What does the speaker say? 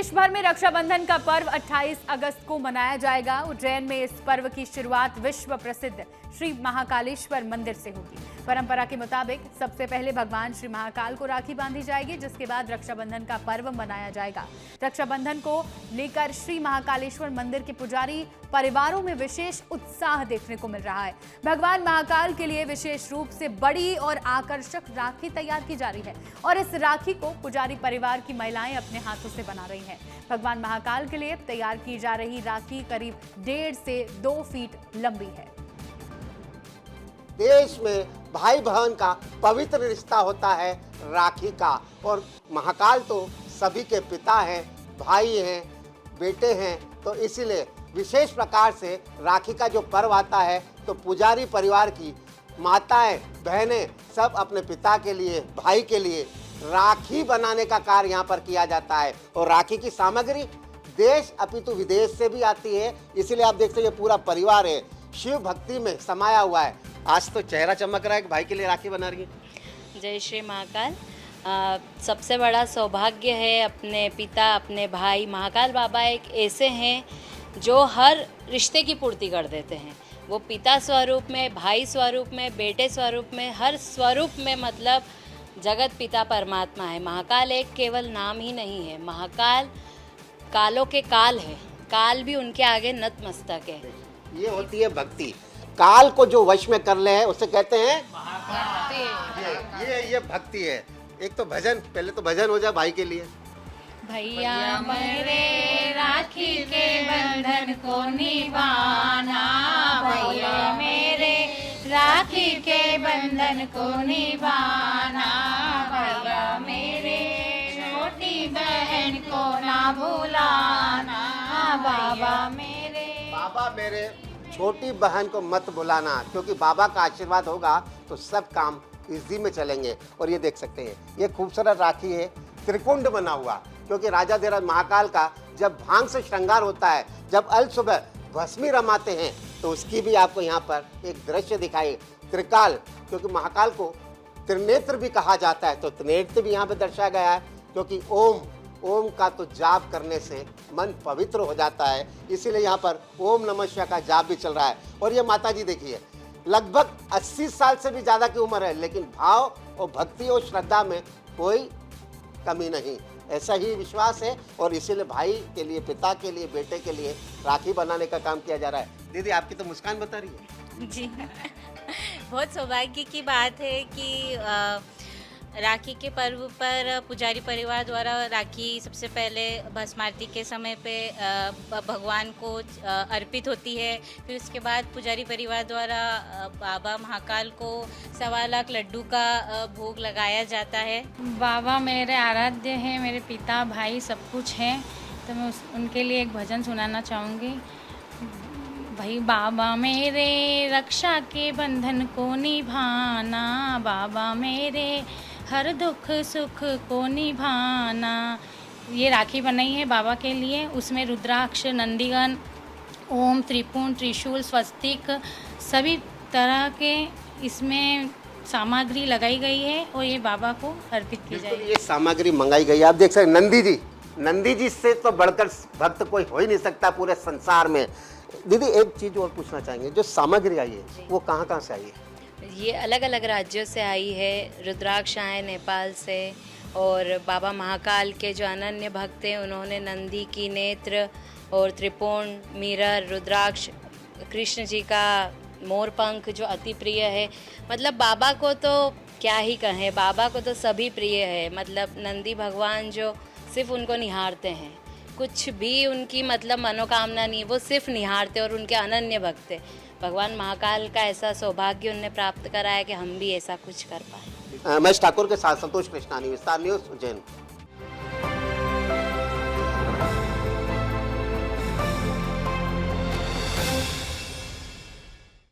देश भर में रक्षाबंधन का पर्व 28 अगस्त को मनाया जाएगा। उज्जैन में इस पर्व की शुरुआत विश्व प्रसिद्ध श्री महाकालेश्वर मंदिर से होगी। परंपरा के मुताबिक सबसे पहले भगवान श्री महाकाल को राखी बांधी जाएगी, जिसके बाद रक्षाबंधन का पर्व मनाया जाएगा। रक्षाबंधन को लेकर श्री महाकालेश्वर मंदिर के पुजारी परिवारों में विशेष उत्साह देखने को मिल रहा है। भगवान महाकाल के लिए विशेष रूप से बड़ी और आकर्षक राखी तैयार की जा रही है और इस राखी को पुजारी परिवार की महिलाएं अपने हाथों से बना रही हैं। भगवान महाकाल के लिए तैयार की जा रही राखी करीब 1.5 से 2 फीट लंबी है। देश में भाई बहन का पवित्र रिश्ता होता है राखी का, और महाकाल तो सभी के पिता हैं, भाई हैं, बेटे हैं, तो इसीलिए विशेष प्रकार से राखी का जो पर्व आता है तो पुजारी परिवार की माताएं, बहनें सब अपने पिता के लिए, भाई के लिए राखी बनाने का कार्य यहाँ पर किया जाता है। और राखी की सामग्री देश अपितु विदेश से भी आती है, इसीलिए आप देखते हैं ये पूरा परिवार है शिव भक्ति में समाया हुआ है। आज तो चेहरा चमक रहा है कि भाई के लिए राखी बना रही है। जय श्री महाकाल। सबसे बड़ा सौभाग्य है अपने पिता, अपने भाई। महाकाल बाबा एक ऐसे हैं जो हर रिश्ते की पूर्ति कर देते हैं। वो पिता स्वरूप में, भाई स्वरूप में, बेटे स्वरूप में, हर स्वरूप में, मतलब जगत पिता परमात्मा है। महाकाल एक केवल नाम ही नहीं है, महाकाल कालों के काल है। काल भी उनके आगे नतमस्तक है। ये होती है भक्ति। काल को जो वश में कर ले है उसे कहते हैं ये भक्ति है। एक तो भजन, पहले तो भजन हो जाए भाई के लिए। भैया मेरे राखी के बंधन को निभाना, भैया मेरे राखी के बंधन को निभाना, भैया मेरे छोटी बहन को ना भुलाना, बाबा मेरे छोटी बहन को मत बुलाना, क्योंकि बाबा का आशीर्वाद होगा तो सब काम इजी में चलेंगे। और ये देख सकते हैं ये खूबसूरत राखी है, त्रिकुंड बना हुआ, क्योंकि राजा धीराज महाकाल का जब भांग से श्रृंगार होता है, जब अल सुबह भस्मी रमाते हैं, तो उसकी भी आपको यहाँ पर एक दृश्य दिखाई। त्रिकाल, क्योंकि महाकाल को त्रिनेत्र भी कहा जाता है, तो त्रिनेत्र भी यहाँ पे दर्शाया गया है, क्योंकि ओम का तो जाप करने से मन पवित्र हो जाता है, इसीलिए यहाँ पर ओम नमः शिवाय का जाप भी चल रहा है। और ये माता जी देखिए, लगभग 80 साल से भी ज़्यादा की उम्र है, लेकिन भाव और भक्ति और श्रद्धा में कोई कमी नहीं, ऐसा ही विश्वास है। और इसीलिए भाई के लिए, पिता के लिए, बेटे के लिए राखी बनाने का काम किया जा रहा है। दीदी आपकी तो मुस्कान बता रही है। जी बहुत सौभाग्य की बात है कि राखी के पर्व पर पुजारी परिवार द्वारा राखी सबसे पहले भस्म आरती के समय पे भगवान को अर्पित होती है। फिर उसके बाद पुजारी परिवार द्वारा बाबा महाकाल को 1.25 लाख लड्डू का भोग लगाया जाता है। बाबा मेरे आराध्य हैं, मेरे पिता, भाई सब कुछ हैं, तो मैं उनके लिए एक भजन सुनाना चाहूँगी। भाई बाबा मेरे रक्षा के बंधन को निभाना, बाबा मेरे हर दुख सुख को निभाना। ये राखी बनाई है बाबा के लिए, उसमें रुद्राक्ष, नंदीगण, ओम, त्रिपुंड, त्रिशूल, स्वस्तिक सभी तरह के इसमें सामग्री लगाई गई है और ये बाबा को अर्पित की जाएगी। ये सामग्री मंगाई गई है। आप देख सकते हैं नंदी जी से तो बढ़कर भक्त कोई हो ही नहीं सकता पूरे संसार में। दीदी एक चीज और पूछना चाहेंगे, जो सामग्री आई है वो कहाँ से आई है? ये अलग अलग राज्यों से आई है। रुद्राक्ष आए नेपाल से, और बाबा महाकाल के जो अनन्य भक्त हैं उन्होंने नंदी की नेत्र और त्रिपुंड, मिरर, रुद्राक्ष, कृष्ण जी का मोरपंख जो अति प्रिय है। मतलब बाबा को तो क्या ही कहें, बाबा को तो सभी प्रिय है। मतलब नंदी भगवान जो सिर्फ उनको निहारते हैं, कुछ भी उनकी मतलब मनोकामना नहीं, वो सिर्फ निहारते और उनके अनन्य भक्त है। भगवान महाकाल का ऐसा सौभाग्य उन्हें प्राप्त करा है कि हम भी ऐसा कुछ कर पाए। महेश ठाकुर के साथ संतोष कृष्णानी, विस्तार न्यूज़, उज्जैन।